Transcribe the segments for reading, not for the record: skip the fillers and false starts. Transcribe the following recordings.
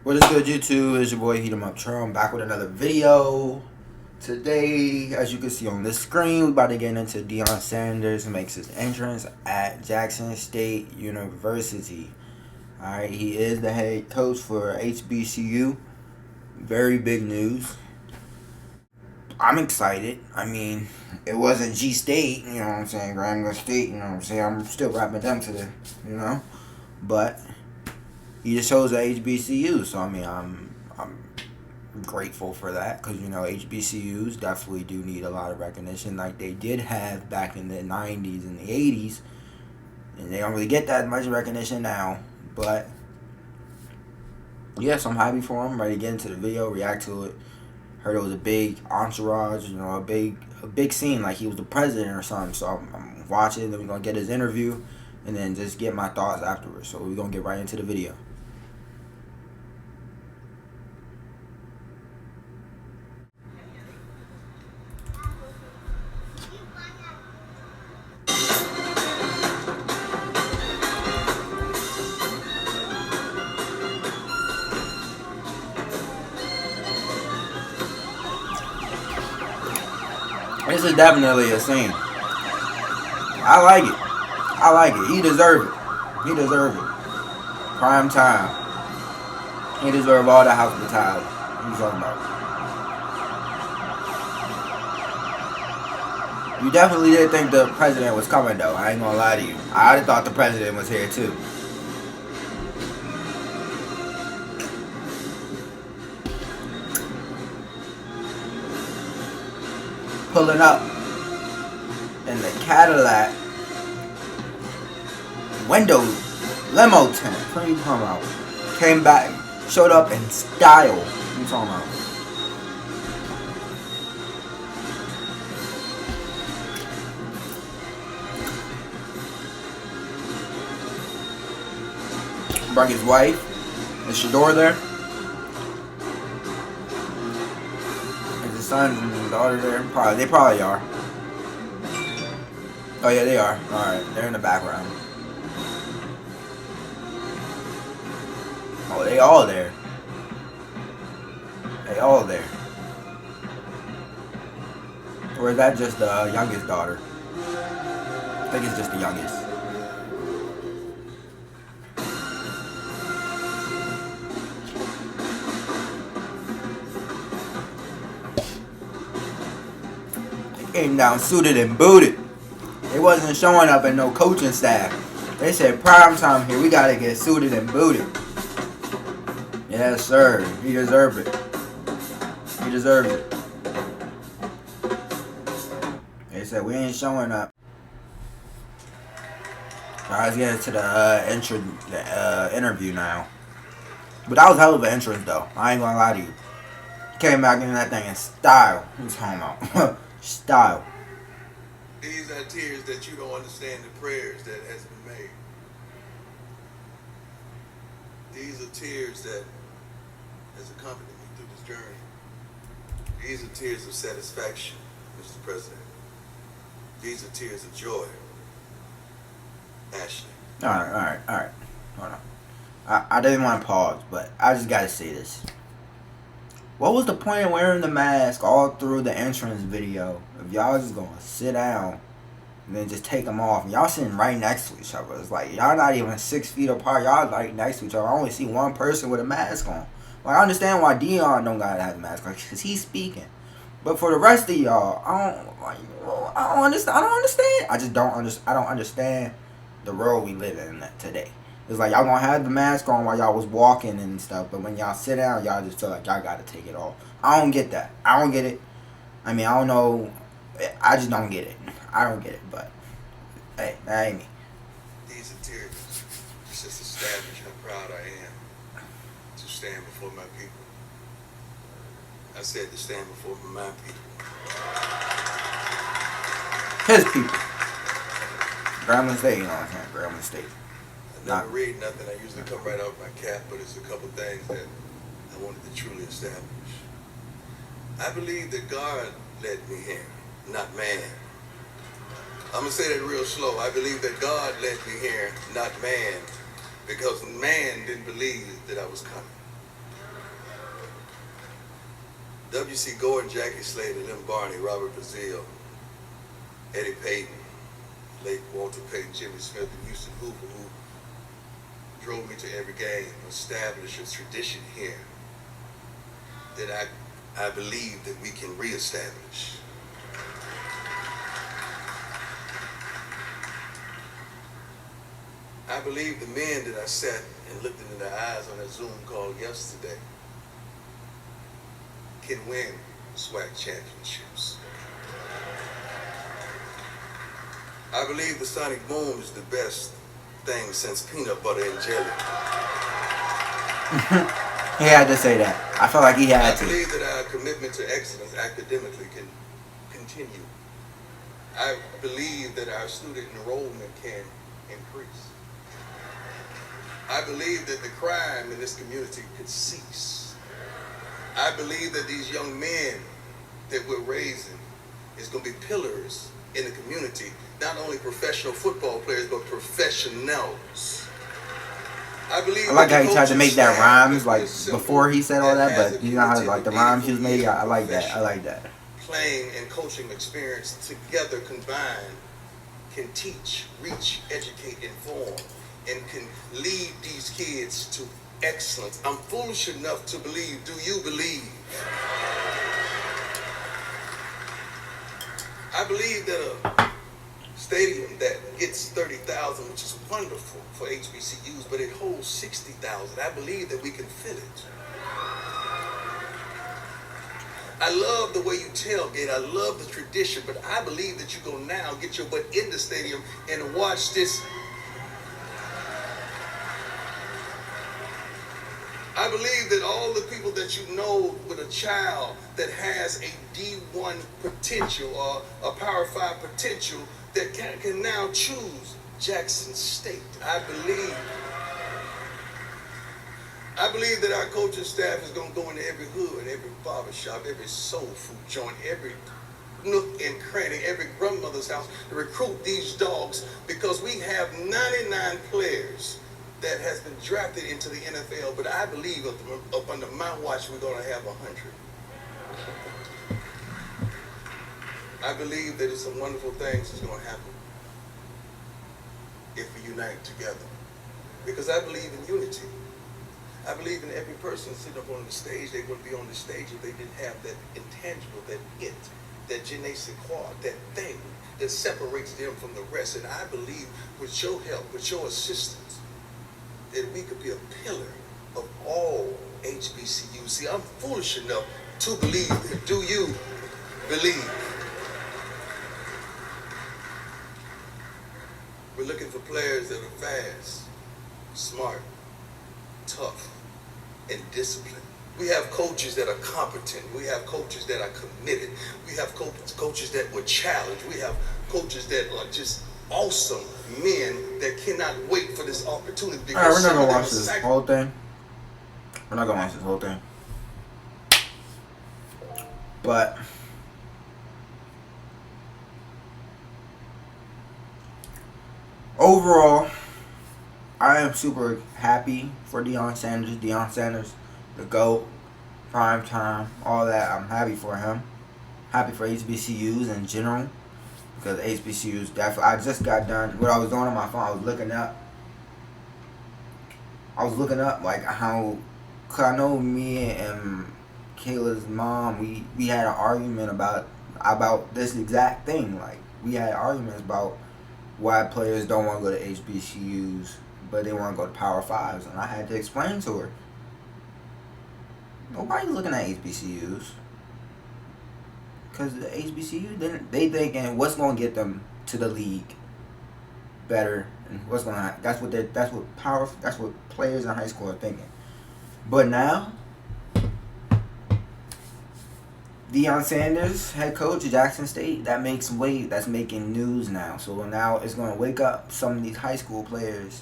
What is good, YouTube? It's your boy Hbcu'S Trump. I'm back with another video. Today, as you can see on this screen, we're about to get into Deion Sanders makes his entrance at Jackson State University. Alright, he is the head coach for Hbcu. Very big news. I'm excited. I mean, it wasn't G State, you know what I'm saying, Grambling State, you know what I'm saying. I'm still rapping them to the, but he just chose at HBCU, so I mean, I'm grateful for that, because HBCUs definitely do need a lot of recognition, like they did have back in the 90s and the 80s, and they don't really get that much recognition now. But yes, I'm happy for him. Ready to get into the video, react to it. Heard it was a big entourage, a big scene, like he was the president or something. So I'm watching, then we're gonna get his interview, and then just get my thoughts afterwards. So we're gonna get right into the video. This is definitely a scene. I like it. I like it. He deserves it. He deserves it. Prime time. He deserves all the hospitality. What are you talking about? You definitely did think the president was coming, though. I ain't gonna lie to you. I thought the president was here, too. Pulling up in the Cadillac window limo tent. What are you talking about? Came back, showed up in style. What are you talking about? Brought his wife. Is Shador there? Son and daughter there. They probably are. Oh yeah, they are. Alright, they're in the background. Oh, they all there. They all there. Or is that just the youngest daughter? I think it's just the youngest. Came down suited and booted. They wasn't showing up in no coaching staff. They said prime time here, we gotta get suited and booted. Yes sir, he deserved it. He deserved it. They said we ain't showing up. Alright, let's get into the interview now. But that was a hell of an entrance though. I ain't gonna lie to you. Came back in that thing in style. Who's talking about? Style. These are tears that you don't understand the prayers that has been made. These are tears that has accompanied me through this journey. These are tears of satisfaction, Mr. President. These are tears of joy. Ashley. Alright. Hold on. I didn't want to pause, but I just gotta say this. What was the point of wearing the mask all through the entrance video if y'all just gonna sit down and then just take them off? And y'all sitting right next to each other. It's like y'all not even 6 feet apart. Y'all like next to each other. I only see one person with a mask on. Well, I understand why Deion don't gotta have a mask on, because he's speaking. But for the rest of y'all, I don't understand. I don't understand the world we live in today. It's like y'all gonna have the mask on while y'all was walking and stuff, but when y'all sit down, y'all just feel like y'all gotta take it off. I don't get that. I don't get it. I mean, I don't know. I just don't get it. I don't get it, but hey, that ain't me. These are tears. It's just establish how proud I am to stand before my people. I said to stand before my people. His people. Grambling State, you know what I'm saying? Grambling State. I never read nothing. I usually come right off my cap, but it's a couple things that I wanted to truly establish. I believe that God led me here, not man. I'm going to say that real slow. I believe that God led me here, not man, because man didn't believe that I was coming. W.C. Gordon, Jackie Slater, Lynn Barney, Robert Brazile, Eddie Payton, late Walter Payton, Jimmy Smith, and Houston Hooper, who drove me to every game, established a tradition here that I believe that we can reestablish. I believe the men that I sat and looked into their eyes on that Zoom call yesterday can win SWAC championships. I believe the Sonic Boom is the best thing since peanut butter and jelly. He had to say that. I felt like he had to. I believe that our commitment to excellence academically can continue. I believe that our student enrollment can increase. I believe that the crime in this community could cease. I believe that these young men that we're raising is going to be pillars in the community, not only professional football players, but professionals. I like how he tried to make that rhymes like before he said all that, but you know how like the rhymes he was making. I like that. I like that. Playing and coaching experience together combined can teach, reach, educate, inform, and can lead these kids to excellence. I'm foolish enough to believe. Do you believe? I believe that a stadium that gets 30,000, which is wonderful for HBCUs, but it holds 60,000. I believe that we can fill it. I love the way you tailgate. I love the tradition, but I believe that you go now, get your butt in the stadium and watch this. I believe that all the people that you know with a child that has a D1 potential or a Power 5 potential that can now choose Jackson State. I believe that our coaching staff is going to go into every hood, every barber shop, every soul food joint, every nook and cranny, every grandmother's house to recruit these dogs, because we have 99 players that has been drafted into the NFL, but I believe up under my watch we're going to have 100. I believe that it's some wonderful things that's going to happen if we unite together, because I believe in unity. I believe in every person sitting up on the stage. They wouldn't be on the stage if they didn't have that intangible, that it, that je ne sais quoi, that thing that separates them from the rest. And I believe with your help, with your assistance, that we could be a pillar of all HBCUs. See, I'm foolish enough to believe that. Do you believe? We're looking for players that are fast, smart, tough, and disciplined. We have coaches that are competent. We have coaches that are committed. We have coaches that will challenge. We have coaches that are just awesome men that cannot wait for this opportunity. All right, we're not going to watch this whole thing. We're not going to watch this whole thing. But overall, I am super happy for Deion Sanders. Deion Sanders, the GOAT, prime time, all that. I'm happy for him. Happy for HBCUs in general, because HBCUs definitely. I just got done. What I was doing on my phone, I was looking up like how, cause I know me and Kayla's mom, we had an argument about this exact thing. Like, we had arguments about why players don't want to go to HBCUs, but they want to go to Power 5s. And I had to explain to her, nobody's looking at HBCUs. Because the HBCU, they thinking what's going to get them to the league better, and what's going to, that's what players in high school are thinking. But now, Deion Sanders, head coach of Jackson State, that's making news now. So now it's going to wake up some of these high school players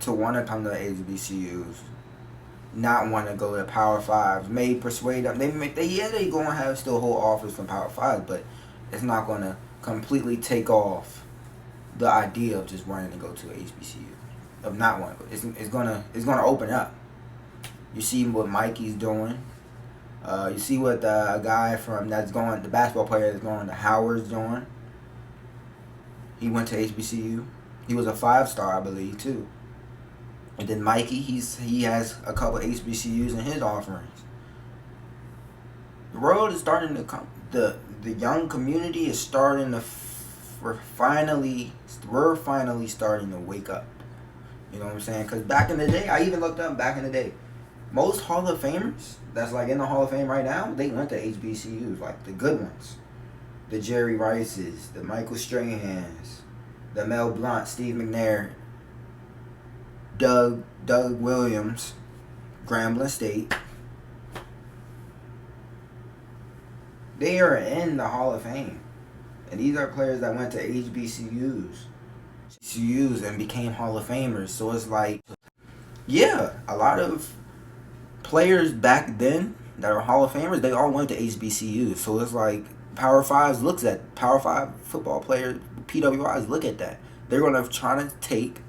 to want to come to HBCUs, not want to go to Power 5s. May persuade them. They're going to have still hold offers from Power 5s, but it's not going to completely take off the idea of just wanting to go to HBCU, of not wanting to go. It's going to open up. You see what Mikey's doing. You see what the guy the basketball player that's going to Howard's doing. He went to HBCU. He was a 5-star, I believe, too. And then Mikey, he has a couple HBCUs in his offerings. The world is starting to come. The young community is starting to. We're finally starting to wake up. You know what I'm saying? Because back in the day, I even looked up back in the day, most Hall of Famers that's like in the Hall of Fame right now, they went to HBCUs, like the good ones. The Jerry Rices, the Michael Strahans, the Mel Blount, Steve McNair, Doug Williams, Grambling State. They are in the Hall of Fame. And these are players that went to HBCUs and became Hall of Famers. So it's like, yeah, a lot of players back then that are Hall of Famers, they all went to HBCUs. So it's like Power 5 football players, PWIs look at that. They're going to try to take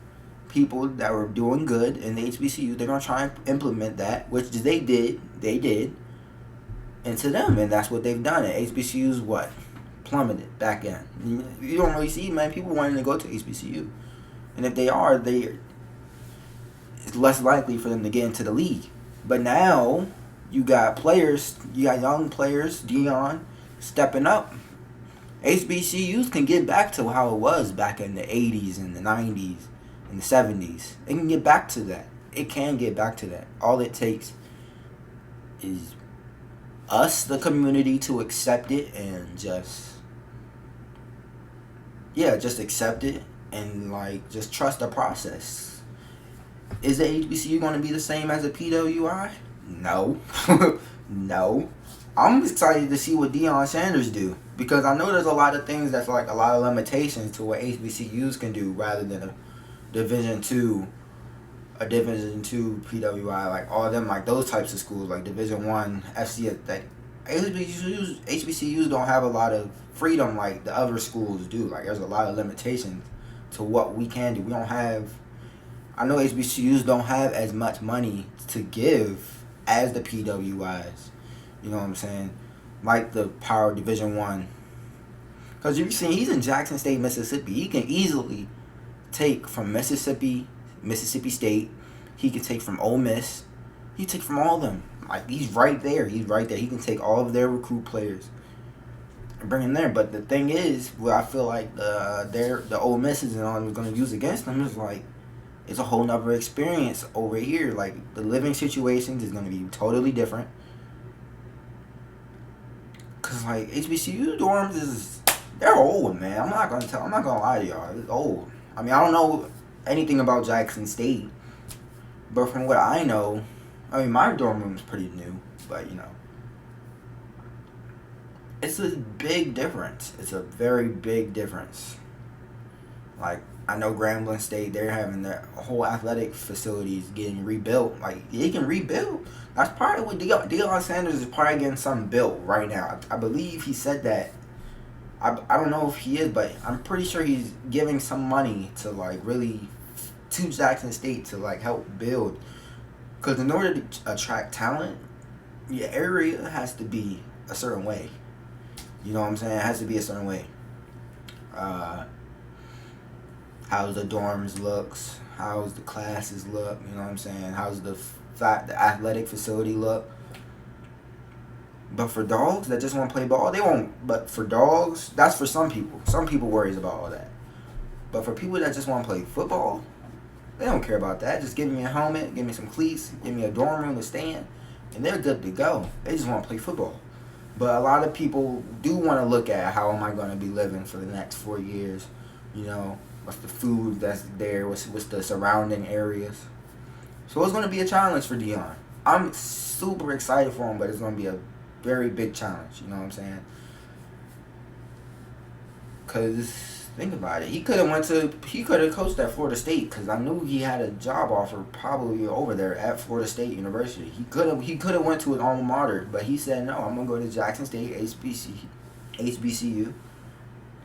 people that were doing good in the HBCU. They're going to try and implement that, which they did, into them. And that's what they've done. And HBCUs, what? Plummeted back in. You don't really see many people wanting to go to HBCU. And if they are, it's less likely for them to get into the league. But now, you got young players, Deion, stepping up. HBCUs can get back to how it was back in the 80s and the 90s and the 70s. It can get back to that. It can get back to that. All it takes is us, the community, to accept it and just accept it and just trust the process. Is the HBCU going to be the same as a PWI? No. No. I'm excited to see what Deion Sanders do, because I know there's a lot of things that's like a lot of limitations to what HBCUs can do rather than a Division II PWI, like all of them, like those types of schools, like Division I, FC. That HBCUs don't have a lot of freedom like the other schools do. Like there's a lot of limitations to what we can do. We don't have. I know HBCUs don't have as much money to give as the PWIs. You know what I'm saying? Like the Power Division I. Because you've seen he's in Jackson State, Mississippi. He can easily take from Mississippi State. He can take from Ole Miss. He can take from all of them. Like he's right there. He can take all of their recruit players and bring them there. But the thing is, where I feel like the Ole Misses and all them are going to use against them is like it's a whole nother experience over here. Like the living situations is going to be totally different. Cause like HBCU dorms they're old, man. I'm not gonna lie to y'all. It's old. I mean, I don't know anything about Jackson State, but from what I know, I mean, my dorm room's pretty new, but it's a big difference. It's a very big difference. Like, I know Grambling State, they're having their whole athletic facilities getting rebuilt. Like, they can rebuild. That's part of what Deion Sanders is probably getting something built right now. I believe he said that. I don't know if he is, but I'm pretty sure he's giving some money to, to Jackson State to, help build. Because in order to attract talent, your area has to be a certain way. You know what I'm saying? It has to be a certain way. How's the dorms looks? How's the classes look? You know what I'm saying? How's the athletic facility look? But for dogs that just want to play ball, they won't. But for dogs, that's for some people. Some people worries about all that. But for people that just want to play football, they don't care about that. Just give me a helmet, give me some cleats, give me a dorm room to stay in, and they're good to go. They just want to play football. But a lot of people do want to look at how am I going to be living for the next 4 years. You know, what's the food that's there? What's the surrounding areas? So it's going to be a challenge for Deion. I'm super excited for him, but it's going to be a very big challenge. You know what I'm saying? Because think about it. He could have coached at Florida State, because I knew he had a job offer probably over there at Florida State University. He could have went to his alma mater, but he said no. I'm gonna go to Jackson State HBCU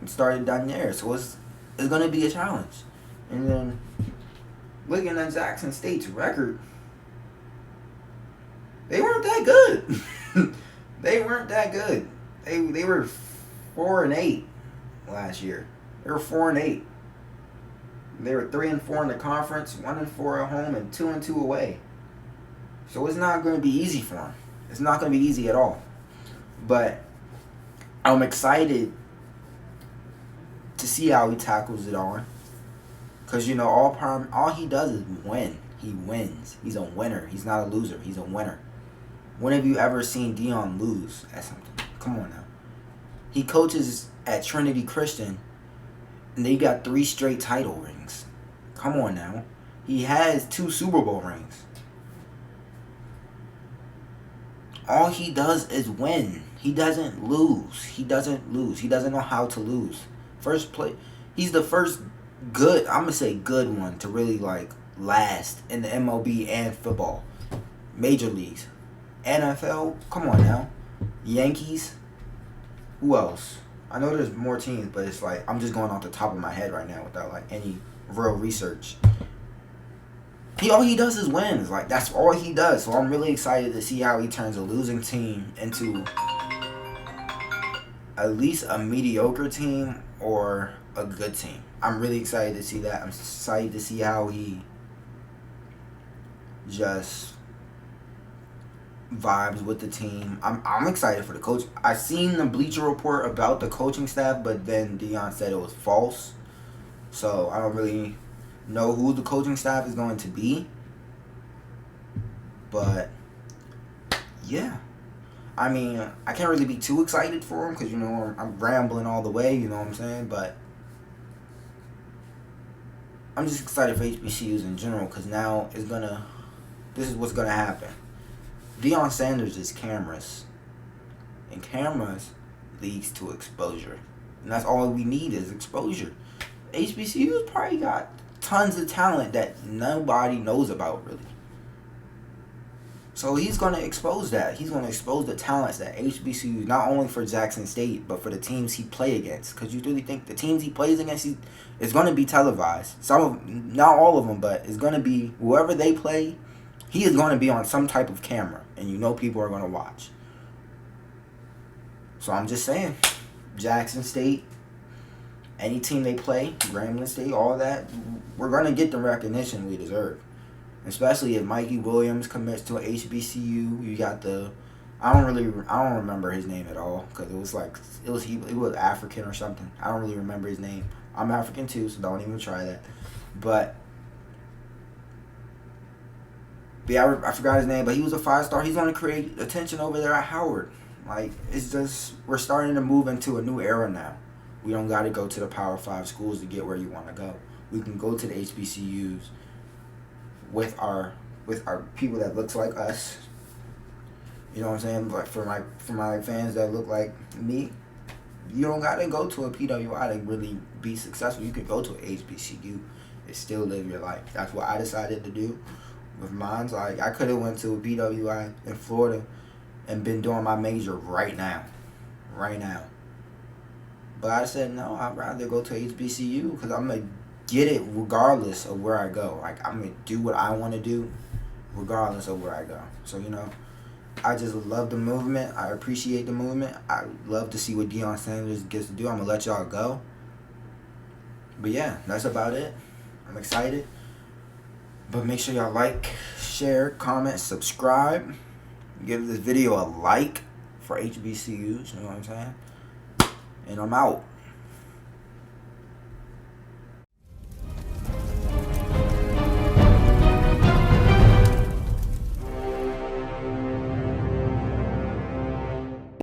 and started down there. So it's gonna be a challenge. And then looking at Jackson State's record, they weren't that good. They weren't that good. They were 4-8 last year. They were 4-8. They were 3-4 in the conference, 1-4 at home, and 2-2 away. So it's not going to be easy for them. It's not going to be easy at all. But I'm excited to see how he tackles it on. Because, all he does is win. He wins. He's a winner. He's not a loser. He's a winner. When have you ever seen Deion lose at something? Come on now. He coaches at Trinity Christian, and they got 3 straight title rings. Come on now. He has 2 Super Bowl rings. All he does is win. He doesn't lose. He doesn't know how to lose. He's the first good, I'm going to say good one to really last in the MLB and football. Major leagues. NFL, come on now. Yankees. Who else? I know there's more teams, but it's I'm just going off the top of my head right now without any real research. All he does is wins. That's all he does. So I'm really excited to see how he turns a losing team into at least a mediocre team or a good team. I'm really excited to see that. I'm excited to see how he just vibes with the team. I'm excited for the coach. I seen the Bleacher Report about the coaching staff, but then Deion said it was false. So I don't really know who the coaching staff is going to be. But yeah. I mean, I can't really be too excited for him because, I'm rambling all the way, you know what I'm saying? But I'm just excited for HBCUs in general because now this is what's going to happen. Deion Sanders is cameras. And cameras leads to exposure. And that's all we need is exposure. HBCUs probably got tons of talent that nobody knows about, really. So he's going to expose that. He's going to expose the talents that HBCUs, not only for Jackson State, but for the teams he play against. Because you really think the teams he plays against, it's going to be televised. Not all of them, but it's going to be whoever they play, he is going to be on some type of camera. And people are going to watch. So I'm just saying, Jackson State, any team they play, Grambling State, all that, we're going to get the recognition we deserve. Especially if Mikey Williams commits to an HBCU. You got I don't remember his name at all because he was African or something. I don't really remember his name. I'm African too, so don't even try that. But yeah, I forgot his name, but he was a 5-star. He's going to create attention over there at Howard. It's just, we're starting to move into a new era now. We don't got to go to the Power 5 schools to get where you want to go. We can go to the HBCUs with our people that looks like us. You know what I'm saying? But for my fans that look like me, you don't got to go to a PWI to really be successful. You can go to an HBCU and still live your life. That's what I decided to do with mine. I could have went to a PWI in Florida and been doing my major right now. But I said, no, I'd rather go to HBCU because I'm going to get it regardless of where I go. I'm going to do what I want to do regardless of where I go. So, I just love the movement. I appreciate the movement. I love to see what Deion Sanders gets to do. I'm going to let y'all go. But yeah, that's about it. I'm excited. But make sure y'all like, share, comment, subscribe. Give this video a like for HBCUs. You know what I'm saying? And I'm out.